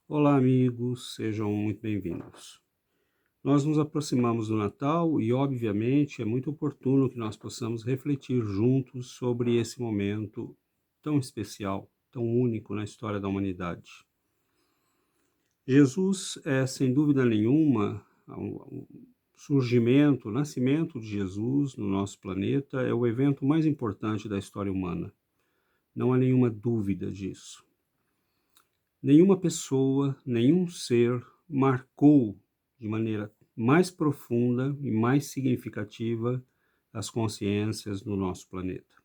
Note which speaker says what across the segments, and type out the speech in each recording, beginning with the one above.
Speaker 1: Olá, amigos, sejam muito bem-vindos. Nós nos aproximamos do Natal e, obviamente, é muito oportuno que nós possamos refletir juntos sobre esse momento tão especial, tão único na história da humanidade. Jesus é, sem dúvida nenhuma, o surgimento, o nascimento de Jesus no nosso planeta é o evento mais importante da história humana. Não há nenhuma dúvida disso. Nenhuma pessoa, nenhum ser marcou de maneira mais profunda e mais significativa as consciências do nosso planeta.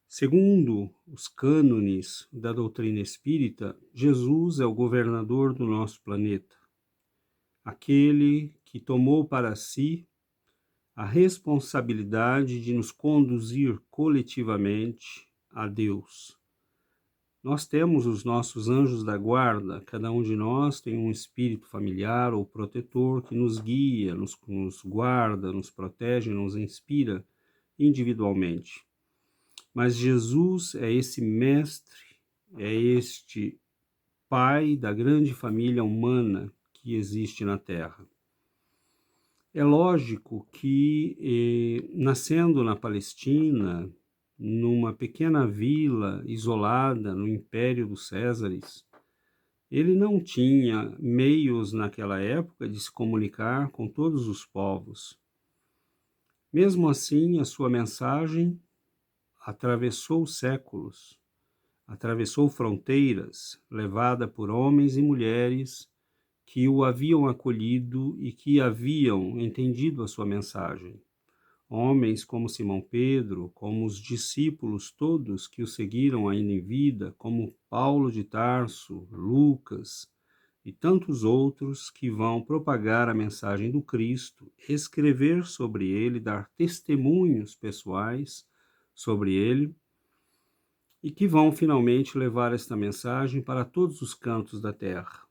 Speaker 1: Segundo os cânones da doutrina espírita, Jesus é o governador do nosso planeta, aquele que tomou para si a responsabilidade de nos conduzir coletivamente a Deus. Nós temos os nossos anjos da guarda, cada um de nós tem um espírito familiar ou protetor que nos guia, nos guarda, nos protege, nos inspira individualmente. Mas Jesus é esse mestre, é este pai da grande família humana que existe na Terra. É lógico que, nascendo na Palestina, numa pequena vila isolada no Império dos Césares, ele não tinha meios naquela época de se comunicar com todos os povos. Mesmo assim, a sua mensagem atravessou séculos, atravessou fronteiras, levada por homens e mulheres que o haviam acolhido e que haviam entendido a sua mensagem. Homens como Simão Pedro, como os discípulos todos que o seguiram ainda em vida, como Paulo de Tarso, Lucas e tantos outros que vão propagar a mensagem do Cristo, escrever sobre ele, dar testemunhos pessoais sobre ele e que vão finalmente levar esta mensagem para todos os cantos da terra.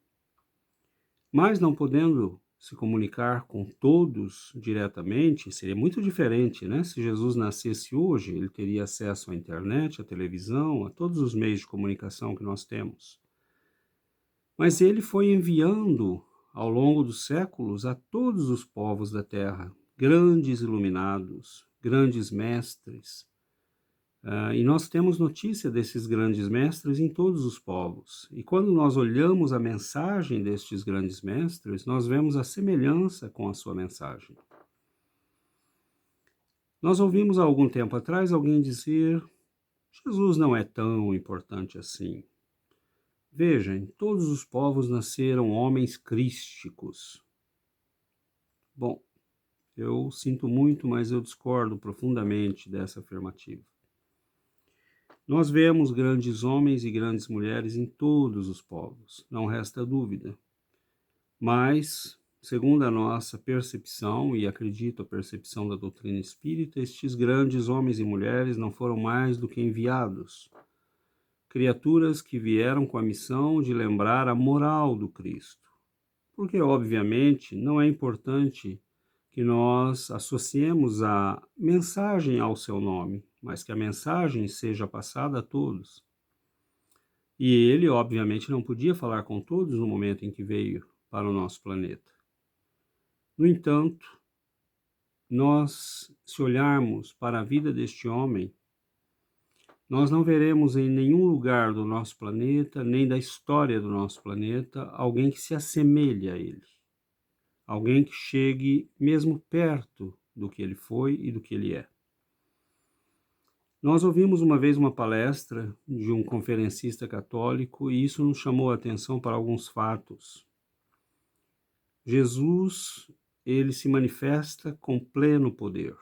Speaker 1: Mas não podendo se comunicar com todos diretamente, seria muito diferente, né? Se Jesus nascesse hoje, ele teria acesso à internet, à televisão, a todos os meios de comunicação que nós temos. Mas ele foi enviando, ao longo dos séculos, a todos os povos da terra, grandes iluminados, grandes mestres, e nós temos notícia desses grandes mestres em todos os povos. E quando nós olhamos a mensagem destes grandes mestres, nós vemos a semelhança com a sua mensagem. Nós ouvimos há algum tempo atrás alguém dizer: Jesus não é tão importante assim. Veja, em todos os povos nasceram homens crísticos. Bom, eu sinto muito, mas eu discordo profundamente dessa afirmativa. Nós vemos grandes homens e grandes mulheres em todos os povos, não resta dúvida. Mas, segundo a nossa percepção, e acredito a percepção da doutrina espírita, estes grandes homens e mulheres não foram mais do que enviados, criaturas que vieram com a missão de lembrar a moral do Cristo. Porque, obviamente, não é importante que nós associemos a mensagem ao seu nome, mas que a mensagem seja passada a todos. E ele, obviamente, não podia falar com todos no momento em que veio para o nosso planeta. No entanto, nós, se olharmos para a vida deste homem, nós não veremos em nenhum lugar do nosso planeta, nem da história do nosso planeta, alguém que se assemelhe a ele. Alguém que chegue mesmo perto do que ele foi e do que ele é. Nós ouvimos uma vez uma palestra de um conferencista católico e isso nos chamou a atenção para alguns fatos. Jesus, ele se manifesta com pleno poder.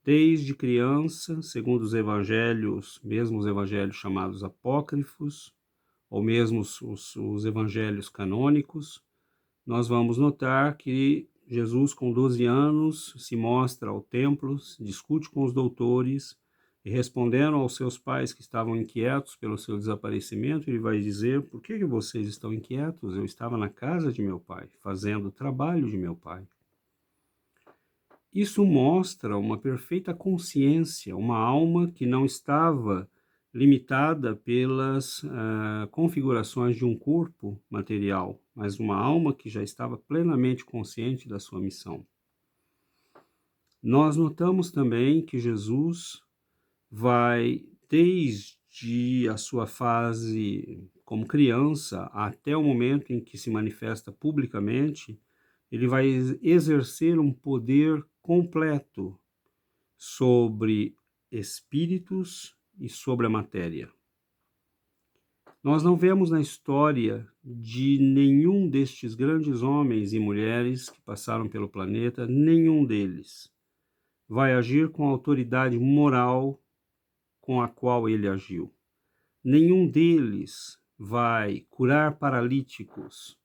Speaker 1: Desde criança, segundo os evangelhos, mesmo os evangelhos chamados apócrifos, ou mesmo os evangelhos canônicos, nós vamos notar que Jesus, com 12 anos, se mostra ao templo, discute com os doutores, e respondendo aos seus pais que estavam inquietos pelo seu desaparecimento, ele vai dizer: por que vocês estão inquietos? Eu estava na casa de meu pai, fazendo o trabalho de meu pai. Isso mostra uma perfeita consciência, uma alma que não estava limitada pelas configurações de um corpo material, mas uma alma que já estava plenamente consciente da sua missão. Nós notamos também que Jesus vai, desde a sua fase como criança até o momento em que se manifesta publicamente, ele vai exercer um poder completo sobre espíritos e sobre a matéria. Nós não vemos na história de nenhum destes grandes homens e mulheres que passaram pelo planeta, nenhum deles vai agir com a autoridade moral com a qual ele agiu. Nenhum deles vai curar paralíticos,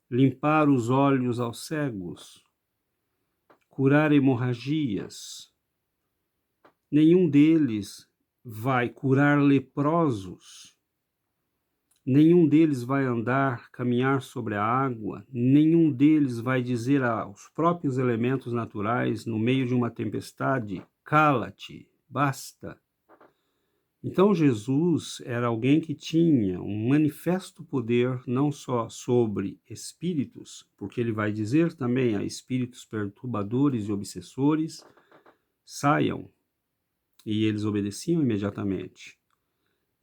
Speaker 1: limpar os olhos aos cegos, curar hemorragias. Nenhum deles vai curar leprosos. Nenhum deles vai andar, caminhar sobre a água. Nenhum deles vai dizer aos próprios elementos naturais, no meio de uma tempestade, cala-te, basta. Então Jesus era alguém que tinha um manifesto poder não só sobre espíritos, porque ele vai dizer também a espíritos perturbadores e obsessores, saiam, e eles obedeciam imediatamente.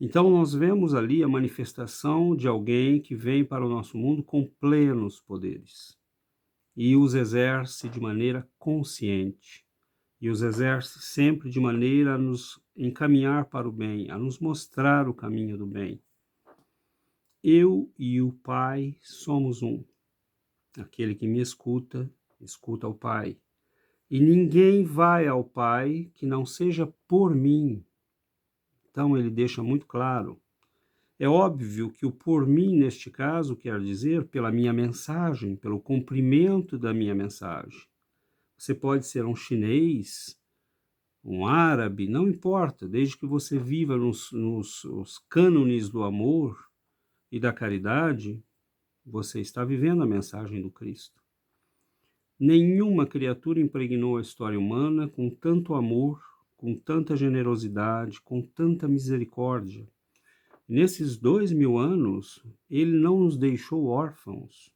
Speaker 1: Então nós vemos ali a manifestação de alguém que vem para o nosso mundo com plenos poderes e os exerce de maneira consciente. E os exerce sempre de maneira a nos encaminhar para o bem, a nos mostrar o caminho do bem. Eu e o Pai somos um. Aquele que me escuta, escuta ao Pai. E ninguém vai ao Pai que não seja por mim. Então ele deixa muito claro. É óbvio que o por mim, neste caso, quer dizer pela minha mensagem, pelo cumprimento da minha mensagem. Você pode ser um chinês, um árabe, não importa, desde que você viva nos cânones do amor e da caridade, você está vivendo a mensagem do Cristo. Nenhuma criatura impregnou a história humana com tanto amor, com tanta generosidade, com tanta misericórdia. Nesses 2000 anos, ele não nos deixou órfãos.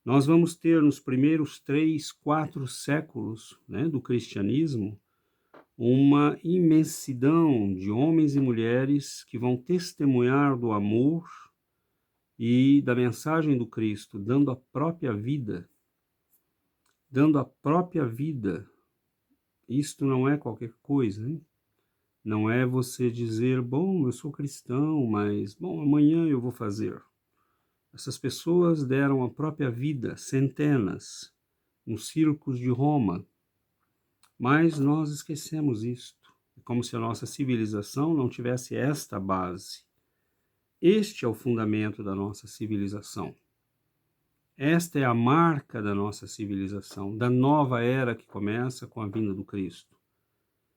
Speaker 1: Nós vamos ter nos primeiros 3, 4 séculos, do cristianismo, uma imensidão de homens e mulheres que vão testemunhar do amor e da mensagem do Cristo, dando a própria vida. Dando a própria vida. Isto não é qualquer coisa, hein? Não é você dizer, bom, eu sou cristão, mas, bom, amanhã eu vou fazer. Essas pessoas deram a própria vida, centenas, nos circos de Roma. Mas nós esquecemos isto. É como se a nossa civilização não tivesse esta base. Este é o fundamento da nossa civilização. Esta é a marca da nossa civilização, da nova era que começa com a vinda do Cristo.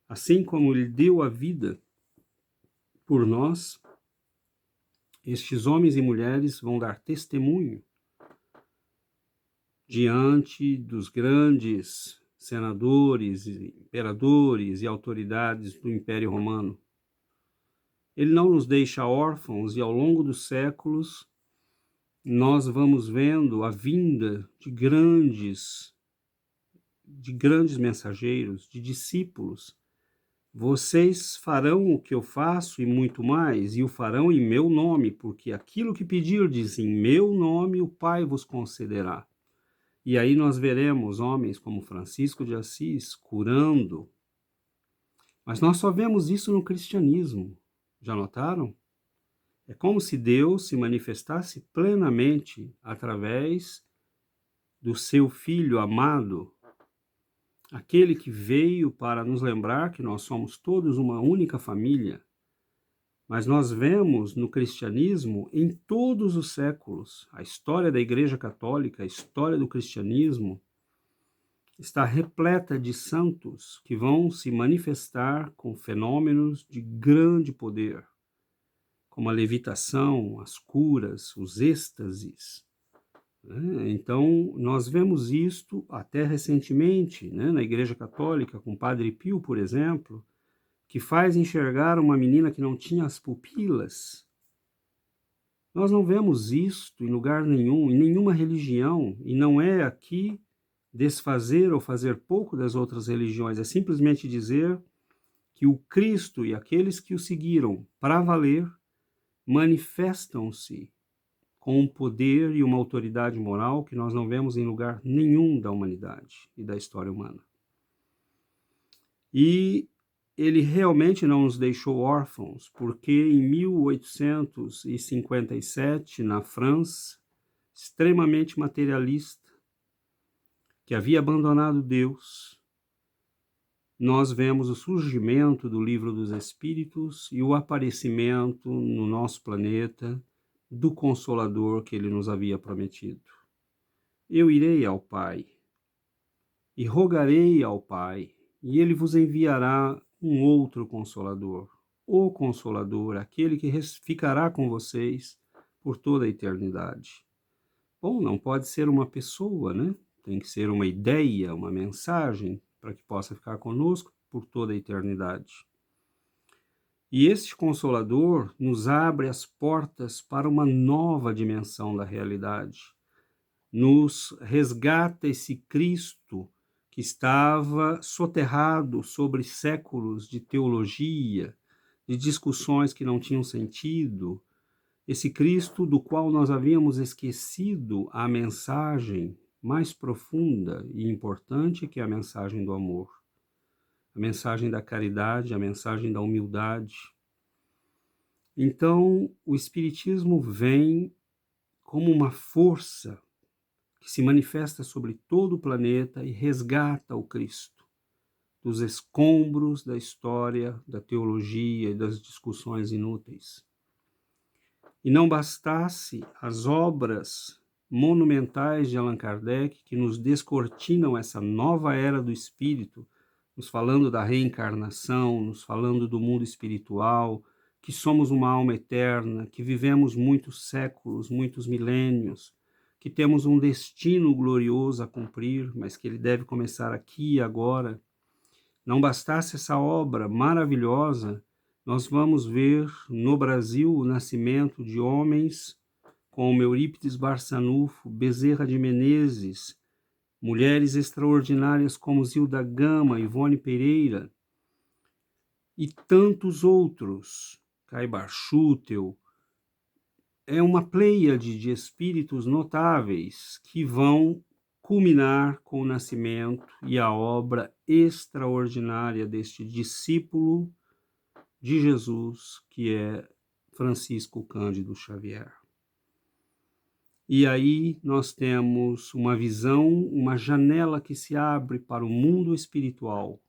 Speaker 1: Assim como ele deu a vida por nós, estes homens e mulheres vão dar testemunho diante dos grandes senadores, imperadores e autoridades do Império Romano. Ele não nos deixa órfãos e ao longo dos séculos nós vamos vendo a vinda de grandes mensageiros, de discípulos. Vocês farão o que eu faço e muito mais, e o farão em meu nome, porque aquilo que pedirdes em meu nome o Pai vos concederá. E aí nós veremos homens como Francisco de Assis curando. Mas nós só vemos isso no cristianismo. Já notaram? É como se Deus se manifestasse plenamente através do seu Filho amado, aquele que veio para nos lembrar que nós somos todos uma única família. Mas nós vemos no cristianismo, em todos os séculos, a história da Igreja Católica, a história do cristianismo, está repleta de santos que vão se manifestar com fenômenos de grande poder, como a levitação, as curas, os êxtases. Então, nós vemos isto até recentemente, na Igreja Católica, com Padre Pio, por exemplo, que faz enxergar uma menina que não tinha as pupilas. Nós não vemos isto em lugar nenhum, em nenhuma religião, e não é aqui desfazer ou fazer pouco das outras religiões, é simplesmente dizer que o Cristo e aqueles que o seguiram para valer manifestam-se com um poder e uma autoridade moral que nós não vemos em lugar nenhum da humanidade e da história humana. E ele realmente não nos deixou órfãos, porque em 1857, na França, extremamente materialista, que havia abandonado Deus, nós vemos o surgimento do Livro dos Espíritos e o aparecimento no nosso planeta do Consolador que ele nos havia prometido. Eu irei ao Pai e rogarei ao Pai, e ele vos enviará um outro Consolador, o Consolador, aquele que ficará com vocês por toda a eternidade. Bom, não pode ser uma pessoa, né? Tem que ser uma ideia, uma mensagem, para que possa ficar conosco por toda a eternidade. E este Consolador nos abre as portas para uma nova dimensão da realidade. Nos resgata esse Cristo que estava soterrado sobre séculos de teologia, de discussões que não tinham sentido, esse Cristo do qual nós havíamos esquecido a mensagem mais profunda e importante, que é a mensagem do amor, a mensagem da caridade, a mensagem da humildade. Então, o Espiritismo vem como uma força que se manifesta sobre todo o planeta e resgata o Cristo dos escombros da história, da teologia e das discussões inúteis. E não bastasse as obras monumentais de Allan Kardec, que nos descortinam essa nova era do espírito, nos falando da reencarnação, nos falando do mundo espiritual, que somos uma alma eterna, que vivemos muitos séculos, muitos milênios, que temos um destino glorioso a cumprir, mas que ele deve começar aqui e agora. Não bastasse essa obra maravilhosa, nós vamos ver no Brasil o nascimento de homens como Eurípides Barçanufo, Bezerra de Menezes, mulheres extraordinárias como Zilda Gama, Ivone Pereira e tantos outros, Caibar Schutel. É uma pleiade de espíritos notáveis que vão culminar com o nascimento e a obra extraordinária deste discípulo de Jesus, que é Francisco Cândido Xavier. E aí nós temos uma visão, uma janela que se abre para o mundo espiritual,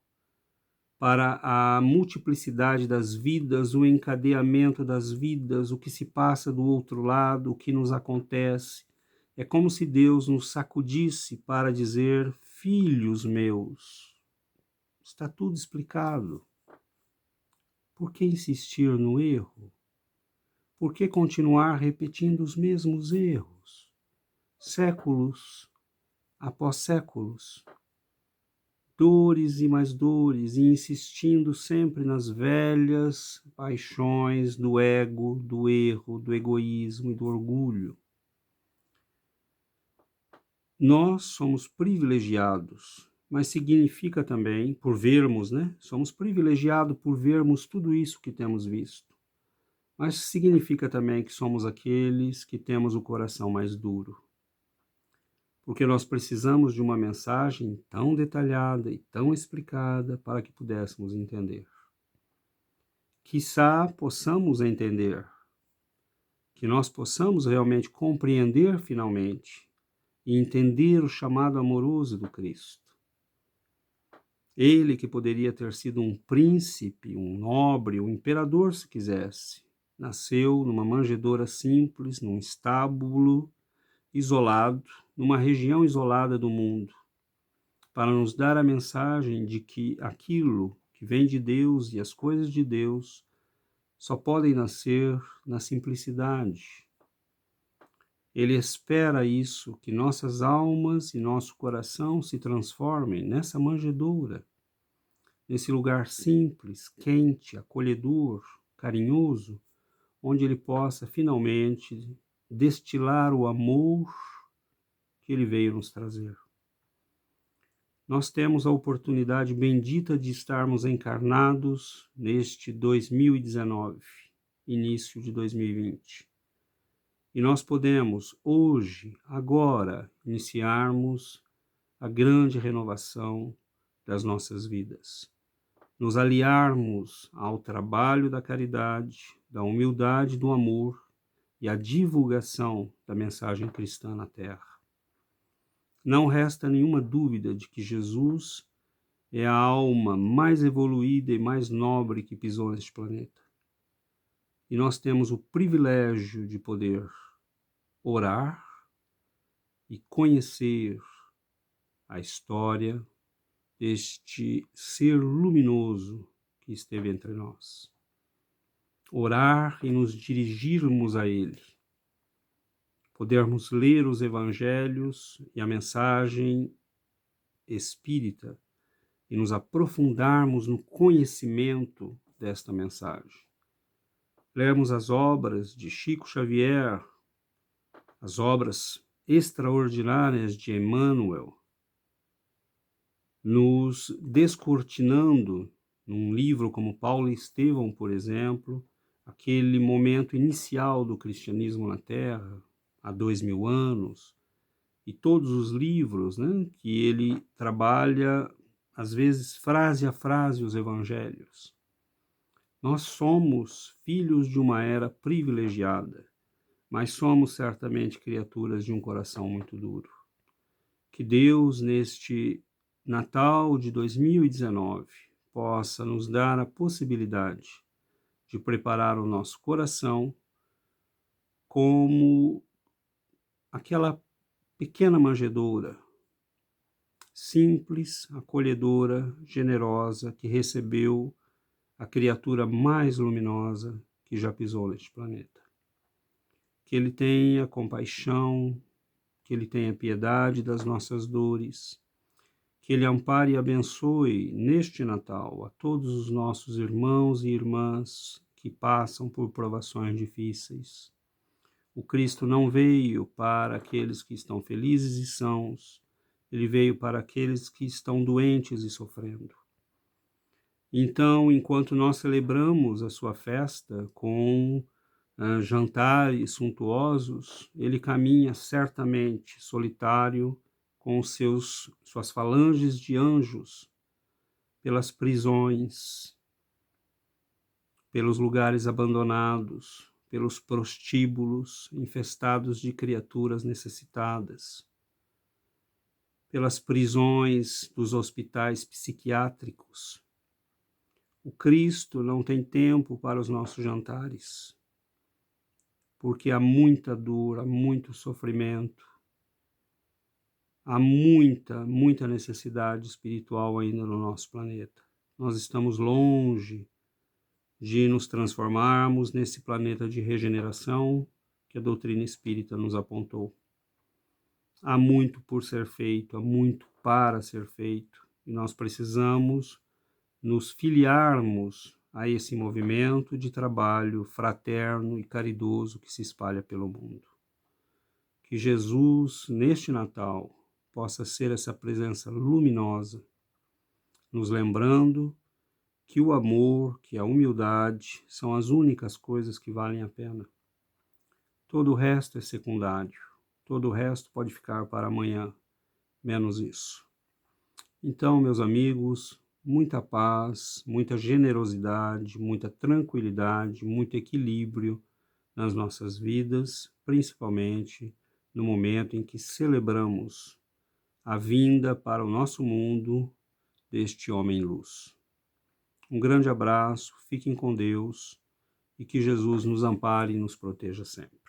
Speaker 1: para a multiplicidade das vidas, o encadeamento das vidas, o que se passa do outro lado, o que nos acontece. É como se Deus nos sacudisse para dizer: filhos meus, está tudo explicado. Por que insistir no erro? Por que continuar repetindo os mesmos erros? Séculos após séculos. Dores e mais dores, e insistindo sempre nas velhas paixões do ego, do erro, do egoísmo e do orgulho. Nós somos privilegiados, mas significa também, por vermos, somos privilegiados por vermos tudo isso que temos visto. Mas significa também que somos aqueles que temos o coração mais duro. Porque nós precisamos de uma mensagem tão detalhada e tão explicada para que pudéssemos entender. Quiçá possamos entender, que nós possamos realmente compreender finalmente e entender o chamado amoroso do Cristo. Ele que poderia ter sido um príncipe, um nobre, um imperador se quisesse, nasceu numa manjedoura simples, num estábulo isolado, numa região isolada do mundo, para nos dar a mensagem de que aquilo que vem de Deus e as coisas de Deus só podem nascer na simplicidade. Ele espera isso, que nossas almas e nosso coração se transformem nessa manjedoura, nesse lugar simples, quente, acolhedor, carinhoso, onde ele possa finalmente destilar o amor que ele veio nos trazer. Nós temos a oportunidade bendita de estarmos encarnados neste 2019, início de 2020. E nós podemos, hoje, agora, iniciarmos a grande renovação das nossas vidas. Nos aliarmos ao trabalho da caridade, da humildade, do amor e à divulgação da mensagem cristã na Terra. Não resta nenhuma dúvida de que Jesus é a alma mais evoluída e mais nobre que pisou neste planeta. E nós temos o privilégio de poder orar e conhecer a história deste ser luminoso que esteve entre nós. Orar e nos dirigirmos a Ele. Podermos ler os evangelhos e a mensagem espírita e nos aprofundarmos no conhecimento desta mensagem. Lermos as obras de Chico Xavier, as obras extraordinárias de Emmanuel, nos descortinando num livro como Paulo e Estevão, por exemplo, aquele momento inicial do cristianismo na Terra, há 2000 anos, e todos os livros, né, que ele trabalha, às vezes, frase a frase, os evangelhos. Nós somos filhos de uma era privilegiada, mas somos certamente criaturas de um coração muito duro. Que Deus, neste Natal de 2019, possa nos dar a possibilidade de preparar o nosso coração como aquela pequena manjedoura, simples, acolhedora, generosa, que recebeu a criatura mais luminosa que já pisou neste planeta. Que Ele tenha compaixão, que Ele tenha piedade das nossas dores, que Ele ampare e abençoe neste Natal a todos os nossos irmãos e irmãs que passam por provações difíceis. O Cristo não veio para aqueles que estão felizes e sãos, Ele veio para aqueles que estão doentes e sofrendo. Então, enquanto nós celebramos a sua festa com jantares suntuosos, Ele caminha certamente solitário com suas falanges de anjos pelas prisões, pelos lugares abandonados, pelos prostíbulos infestados de criaturas necessitadas, pelas prisões dos hospitais psiquiátricos. O Cristo não tem tempo para os nossos jantares, porque há muita dor, há muito sofrimento, há muita necessidade espiritual ainda no nosso planeta. Nós estamos longe de nos transformarmos nesse planeta de regeneração que a doutrina espírita nos apontou. Há muito por ser feito, há muito para ser feito, e nós precisamos nos filiarmos a esse movimento de trabalho fraterno e caridoso que se espalha pelo mundo. Que Jesus, neste Natal, possa ser essa presença luminosa, nos lembrando que o amor, que a humildade são as únicas coisas que valem a pena. Todo o resto é secundário, todo o resto pode ficar para amanhã, menos isso. Então, meus amigos, muita paz, muita generosidade, muita tranquilidade, muito equilíbrio nas nossas vidas, principalmente no momento em que celebramos a vinda para o nosso mundo deste homem-luz. Um grande abraço, fiquem com Deus e que Jesus nos ampare e nos proteja sempre.